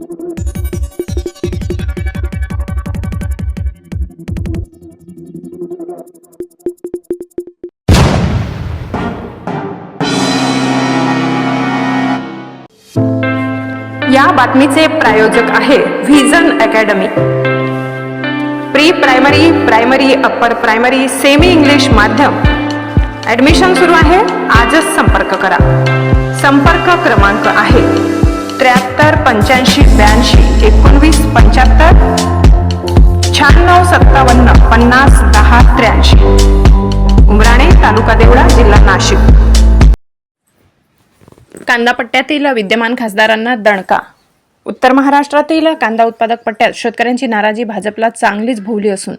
या बातमीचे प्रायोजक आहे vision academy. Pre primary, primary, upper primary, semi English माध्यम ॲडमिशन सुरू आहे। आजच संपर्क करा। संपर्क क्रमांक आहे 73 85 82 19 75 96 57 50 10 83। उमराणे, तालुका देवळा, जिल्हा नाशिक। कांदा पट्ट्यातील विद्यमान खासदारांना दणका। उत्तर महाराष्ट्रातील कांदा उत्पादक पट्ट्यात शेतकऱ्यांची नाराजी भाजपला चांगलीच भोवली असून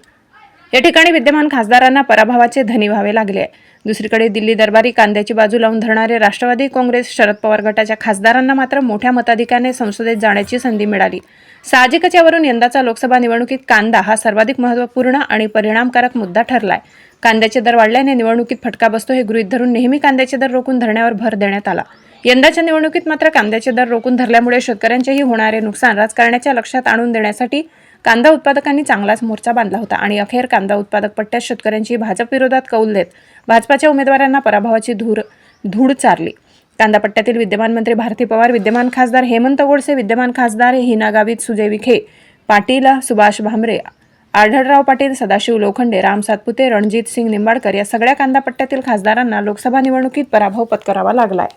या ठिकाणी विद्यमान खासदारांना पराभवाचे धनी व्हावे लागले आहे। दुसरीकडे दिल्ली दरबारी कांद्याची बाजू लावून धरणारे राष्ट्रवादी काँग्रेस शरद पवार गटाच्या खासदारांना मात्र मोठ्या मताधिक्याने संसदेत जाण्याची संधी मिळाली। साहजिकच यावरून यंदाचा लोकसभा निवडणुकीत कांदा हा सर्वाधिक महत्त्वपूर्ण आणि परिणामकारक मुद्दा ठरलाय। कांद्याचे दर वाढल्याने निवडणुकीत फटका बसतो हे गृहीत धरून नेहमी कांद्याचे दर रोखून धरण्यावर भर देण्यात आला। यंदाच्या निवडणुकीत मात्र कांद्याचे दर रोखून धरल्यामुळे शेतकऱ्यांचेही होणारे नुकसान राजकारण्याच्या लक्षात आणून देण्यासाठी कांदा उत्पादकांनी चांगलाच मोर्चा बांधला होता आणि अखेर कांदा उत्पादक पट्ट्यात शेतकऱ्यांची भाजप विरोधात कौल देत भाजपाच्या उमेदवारांना पराभवाची धूळ चारली। कांदा पट्ट्यातील विद्यमान मंत्री भारती पवार, विद्यमान खासदार हेमंत गोडसे, विद्यमान खासदार हिना गावित, सुजय विखे पाटील, सुभाष भामरे, आढळराव पाटील, सदाशिव लोखंडे, राम सातपुते, रणजित सिंग निंबाळकर या सगळ्या कांदा पट्ट्यातील खासदारांना लोकसभा निवडणुकीत पराभव पत्करावा लागलाय।